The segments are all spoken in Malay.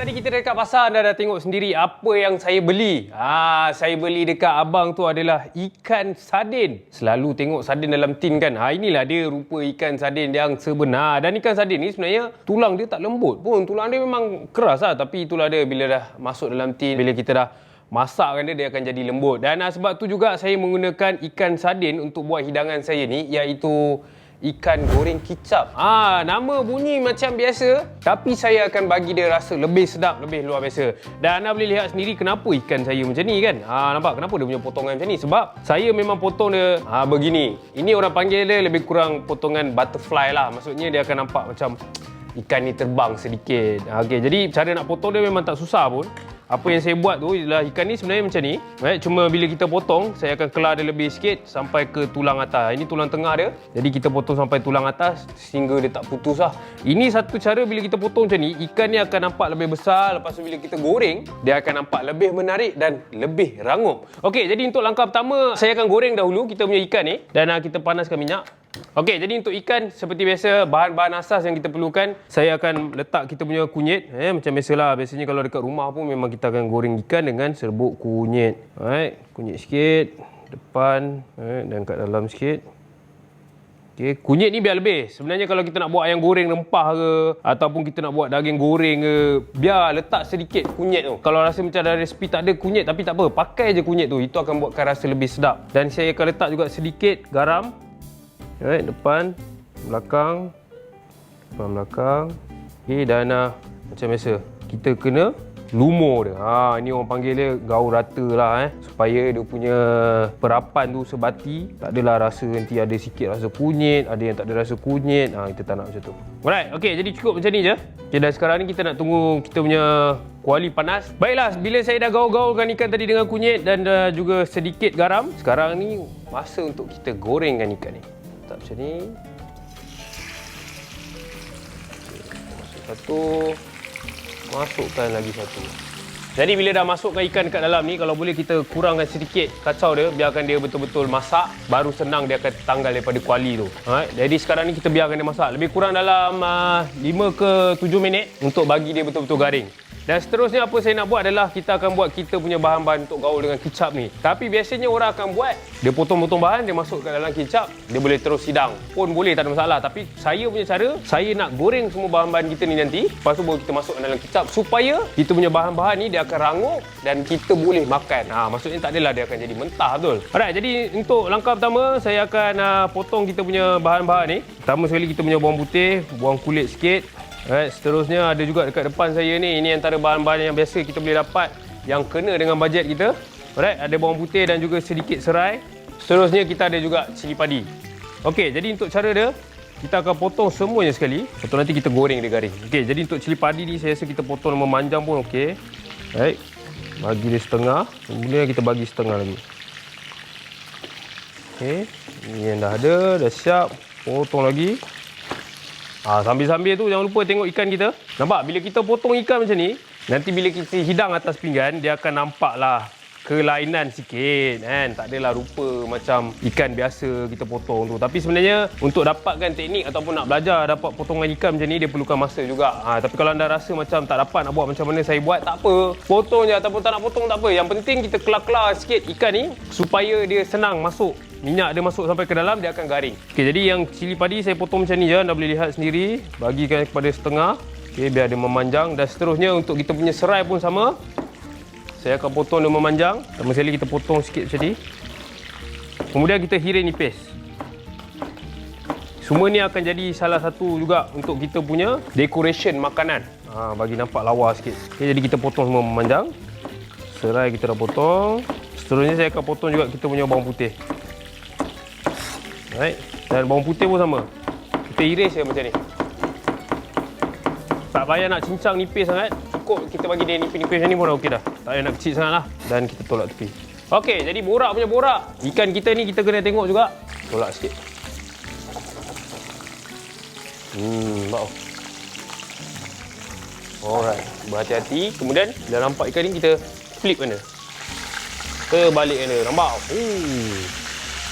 tadi kita dekat pasar, anda dah tengok sendiri apa yang saya beli. Saya beli dekat abang tu adalah ikan sardin. Selalu tengok sardin dalam tin kan. Inilah dia rupa ikan sardin yang sebenar. Dan ikan sardin ni sebenarnya tulang dia tak lembut pun. Tulang dia memang keras lah. Tapi itulah dia bila dah masuk dalam tin, bila kita dah masakkan dia akan jadi lembut. Dan sebab tu juga saya menggunakan ikan sardin untuk buat hidangan saya ni, iaitu ikan goreng kicap. Nama bunyi macam biasa, tapi saya akan bagi dia rasa lebih sedap, lebih luar biasa. Dan anda boleh lihat sendiri kenapa ikan saya macam ni kan. Nampak kenapa dia punya potongan macam ni? Sebab saya memang potong dia begini. Ini orang panggil dia lebih kurang potongan butterfly lah. Maksudnya dia akan nampak macam ikan ni terbang sedikit. Okey, jadi cara nak potong dia memang tak susah pun. Apa yang saya buat tu ialah ikan ni sebenarnya macam ni. Cuma bila kita potong, saya akan kelar dia lebih sikit sampai ke tulang atas. Ini tulang tengah dia. Jadi kita potong sampai tulang atas sehingga dia tak putus lah. Ini satu cara bila kita potong macam ni, ikan ni akan nampak lebih besar. Lepas tu bila kita goreng, dia akan nampak lebih menarik dan lebih rangup. Okey, jadi untuk langkah pertama, saya akan goreng dahulu kita punya ikan ni. Dan kita panaskan minyak. Okey, jadi untuk ikan seperti biasa, bahan-bahan asas yang kita perlukan, saya akan letak kita punya kunyit. Macam biasalah, biasanya kalau dekat rumah pun memang kita akan goreng ikan dengan serbuk kunyit. Kunyit sikit, depan dan kat dalam sikit. Okey, kunyit ni biar lebih. Sebenarnya kalau kita nak buat ayam goreng rempah ke, ataupun kita nak buat daging goreng ke, biar letak sedikit kunyit tu. Kalau rasa macam dalam resipi tak ada kunyit, tapi tak apa, pakai je kunyit tu. Itu akan buatkan rasa lebih sedap. Dan saya akan letak juga sedikit garam. Depan, belakang. Okey, dan macam biasa, kita kena lumur dia. Ini orang panggil dia gaul rata lah supaya dia punya perapan tu sebati. Tak adalah rasa nanti ada sikit rasa kunyit, ada yang tak ada rasa kunyit. Kita tak nak macam tu. Alright, okey, jadi cukup macam ni je. Okay, dan sekarang ni kita nak tunggu kita punya kuali panas. Baiklah, bila saya dah gaul-gaulkan ikan tadi dengan kunyit dan juga sedikit garam, sekarang ni masa untuk kita gorengkan ikan ni. Tak macam ni. Masuk satu. Masukkan lagi satu. Jadi bila dah masukkan ikan dekat dalam ni, kalau boleh kita kurangkan sedikit kacau dia, biarkan dia betul-betul masak, baru senang dia akan tanggal daripada kuali tu. Jadi sekarang ni kita biarkan dia masak lebih kurang dalam 5 ke 7 minit untuk bagi dia betul-betul garing. Dan seterusnya apa saya nak buat adalah kita akan buat kita punya bahan-bahan untuk gaul dengan kicap ni. Tapi biasanya orang akan buat, dia potong-potong bahan, dia masuk ke dalam kicap, dia boleh terus hidang. Pun boleh, tak ada masalah. Tapi saya punya cara, saya nak goreng semua bahan-bahan kita ni nanti, lepas tu baru kita masuk dalam kicap supaya kita punya bahan-bahan ni dia akan rangup dan kita boleh makan. Maksudnya tak adalah dia akan jadi mentah, betul. Alright, jadi untuk langkah pertama, saya akan potong kita punya bahan-bahan ni. Pertama sekali kita punya bawang putih, buang kulit sikit. Seterusnya ada juga dekat depan saya ni. Ini antara bahan-bahan yang biasa kita boleh dapat yang kena dengan bajet kita. Alright, ada bawang putih dan juga sedikit serai. Seterusnya kita ada juga cili padi. Okey, jadi untuk cara dia, kita akan potong semuanya sekali. Lepas nanti kita goreng dia garing. Okey, jadi untuk cili padi ni saya rasa kita potong memanjang pun okey. Baik. Bagi dia setengah, kemudian kita bagi setengah lagi. Okey, ini yang dah ada, dah siap. Potong lagi. Sambil-sambil tu jangan lupa tengok ikan kita. Nampak bila kita potong ikan macam ni, nanti bila kita hidang atas pinggan, dia akan nampaklah kelainan sikit kan. Tak adalah rupa macam ikan biasa kita potong tu. Tapi sebenarnya untuk dapatkan teknik ataupun nak belajar dapat potongan ikan macam ni, dia perlukan masa juga. Tapi kalau anda rasa macam tak dapat nak buat macam mana saya buat, tak apa. Potong je ataupun tak nak potong tak apa. Yang penting kita kelar-kelar sikit ikan ni supaya dia senang masuk. Minyak dia masuk sampai ke dalam, dia akan garing. Okey, jadi yang cili padi saya potong macam ni je, anda boleh lihat sendiri. Bagikan kepada setengah. Okey, biar dia memanjang. Dan seterusnya untuk kita punya serai pun sama. Saya akan potong dia memanjang. Pertama sekali kita potong sikit macam ni. Kemudian kita hiring nipis. Semua ni akan jadi salah satu juga untuk kita punya decoration makanan. Bagi nampak lawa sikit. Okey, jadi kita potong semua memanjang. Serai kita dah potong. Seterusnya saya akan potong juga kita punya bawang putih. Baik. Dan bawang putih pun sama. Kita iris je macam ni. Tak payah nak cincang nipis sangat. Cukup kita bagi dia nipis-nipis macam ni pun dah okey dah. Tak payah nak kecil sangat lah. Dan kita tolak tepi. Okey, jadi borak punya borak. Ikan kita ni kita kena tengok juga. Tolak sikit. Bau. Alright. Berhati-hati. Kemudian dah nampak ikan ni kita flip kan dia. Kita balik kan dia. Nampak?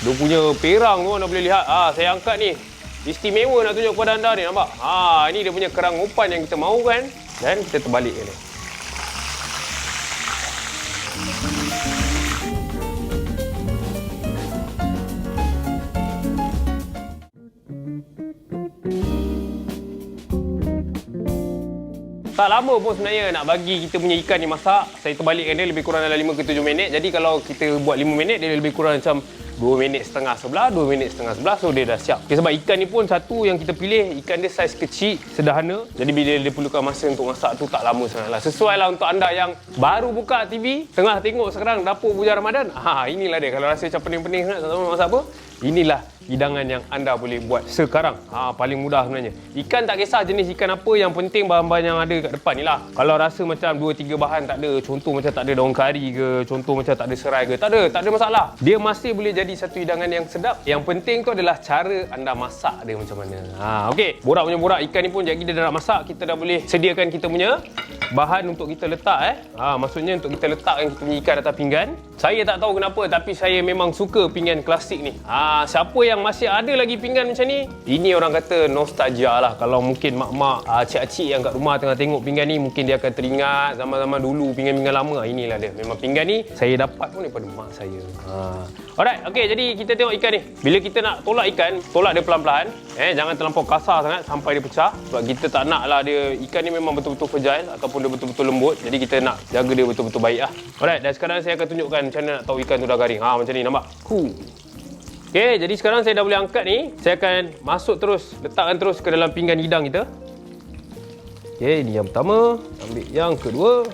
Dia punya perang tu anda boleh lihat. Saya angkat ni. Istimewa nak tunjuk kepada anda ni, nampak? Ini dia punya kerangupan yang kita mahukan. Dan kita terbalikkan dia. Tak lama pun sebenarnya nak bagi kita punya ikan ni masak. Saya terbalikkan dia lebih kurang dalam 5 ke 7 minit. Jadi kalau kita buat 5 minit, dia lebih kurang macam 2 minit setengah sebelah, 2 minit setengah sebelah. So dia dah siap. Okay, sebab ikan ni pun satu yang kita pilih, ikan dia saiz kecil, sederhana. Jadi bila dia perlukan masa untuk masak tu tak lama sangat lah. Sesuai lah untuk anda yang baru buka TV, tengah tengok sekarang Dapur Bujang Ramadan. Inilah dia. Kalau rasa macam pening-pening sangat, tak tahu nak masak apa, inilah hidangan yang anda boleh buat sekarang. Paling mudah sebenarnya. Ikan tak kisah jenis ikan apa, yang penting bahan-bahan yang ada kat depan ni lah. Kalau rasa macam 2-3 bahan tak ada, contoh macam tak ada daun kari ke, contoh macam tak ada serai ke, tak ada masalah. Dia masih boleh jadi satu hidangan yang sedap. Yang penting tu adalah cara anda masak dia macam mana. Okey, borak punya borak, ikan ni pun jadi kita dah nak masak, kita dah boleh sediakan kita punya bahan untuk kita letak maksudnya untuk kita letakkan kita punya ikan atas pinggan. Saya tak tahu kenapa, tapi saya memang suka pinggan klasik ni. Siapa yang masih ada lagi pinggan macam ni, ini orang kata nostalgia lah. Kalau mungkin mak-mak, cik-cik yang kat rumah tengah tengok pinggan ni, mungkin dia akan teringat zaman-zaman dulu, pinggan-pinggan lama. Inilah dia. Memang pinggan ni saya dapat pun daripada mak saya. Alright, okey, jadi kita tengok ikan ni. Bila kita nak tolak ikan, tolak dia pelan-pelan. Jangan terlampau kasar sangat sampai dia pecah. Sebab kita tak nak lah dia, ikan ni memang betul-betul fragile ataupun dia betul-betul lembut. Jadi kita nak jaga dia betul-betul baik lah. Alright, dan sekarang saya akan tunjukkan macam mana nak tahu ikan tu dah garing. Macam ni, nampak? Okey, jadi sekarang saya dah boleh angkat ni. Saya akan masuk terus, letakkan terus ke dalam pinggan hidang kita. Okey, ini yang pertama. Ambil yang kedua.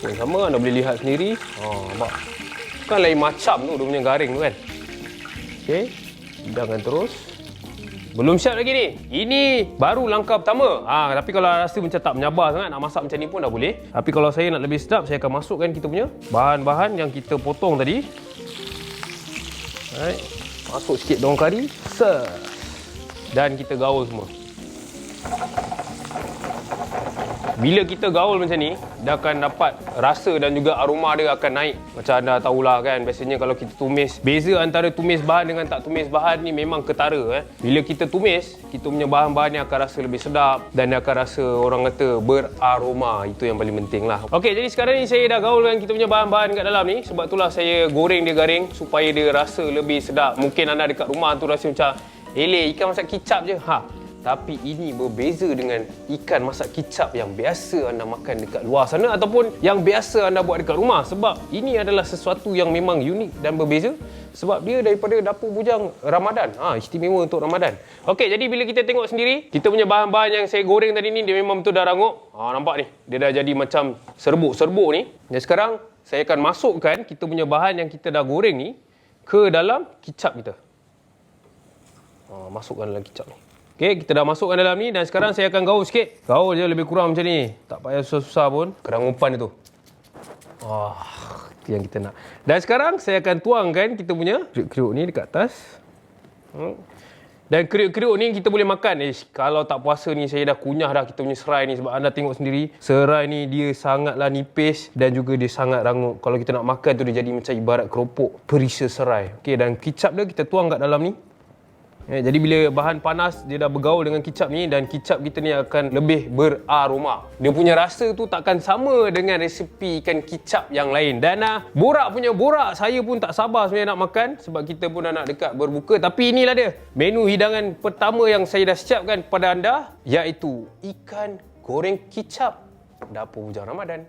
Yang sama, anda boleh lihat sendiri. Nampak? Kan lain macam tu, dia punya garing tu kan. Okey, hidangkan terus. Belum siap lagi ni. Ini baru langkah pertama. Tapi kalau rasa macam tak menyabar sangat nak masak macam ni pun dah boleh. Tapi kalau saya nak lebih sedap, saya akan masukkan kita punya bahan-bahan yang kita potong tadi. Alright. Masuk sikit daun kari. Dan kita gaul semua. Bila kita gaul macam ni, dia akan dapat rasa dan juga aroma dia akan naik. Macam anda tahulah kan, biasanya kalau kita tumis, beza antara tumis bahan dengan tak tumis bahan ni memang ketara. Bila kita tumis, kita punya bahan-bahan ni akan rasa lebih sedap dan dia akan rasa, orang kata, beraroma. Itu yang paling penting lah. Okey, jadi sekarang ni saya dah gaulkan kita punya bahan-bahan kat dalam ni. Sebab itulah saya goreng dia garing supaya dia rasa lebih sedap. Mungkin anda dekat rumah tu rasa macam, ikan masak kicap je. Tapi ini berbeza dengan ikan masak kicap yang biasa anda makan dekat luar sana ataupun yang biasa anda buat dekat rumah. Sebab ini adalah sesuatu yang memang unik dan berbeza. Sebab dia daripada Dapur Bujang Ramadan. Istimewa untuk Ramadan. Okey, jadi bila kita tengok sendiri, kita punya bahan-bahan yang saya goreng tadi ni, dia memang betul dah rangup. Nampak ni, dia dah jadi macam serbuk-serbuk ni. Dan sekarang, saya akan masukkan kita punya bahan yang kita dah goreng ni ke dalam kicap kita. Masukkan dalam kicap ni. Okey, kita dah masukkan dalam ni dan sekarang saya akan gaul sikit. Gaul je lebih kurang macam ni. Tak payah susah-susah pun. Kerangupan itu. Itu yang kita nak. Dan sekarang saya akan tuangkan kita punya kriuk-kriuk ni dekat atas. Dan kriuk-kriuk ni kita boleh makan. Kalau tak puasa ni saya dah kunyah dah kita punya serai ni. Sebab anda tengok sendiri, serai ni dia sangatlah nipis dan juga dia sangat rangup. Kalau kita nak makan tu dia jadi macam ibarat keropok perisa serai. Okey, dan kicap dia kita tuang kat dalam ni. Jadi bila bahan panas dia dah bergaul dengan kicap ni dan kicap kita ni akan lebih beraroma. Dia punya rasa tu takkan sama dengan resepi ikan kicap yang lain. Dan borak punya borak, saya pun tak sabar sebenarnya nak makan sebab kita pun dah nak dekat berbuka. Tapi inilah dia menu hidangan pertama yang saya dah siapkan kepada anda, iaitu ikan goreng kicap Dapur Bujang Ramadan.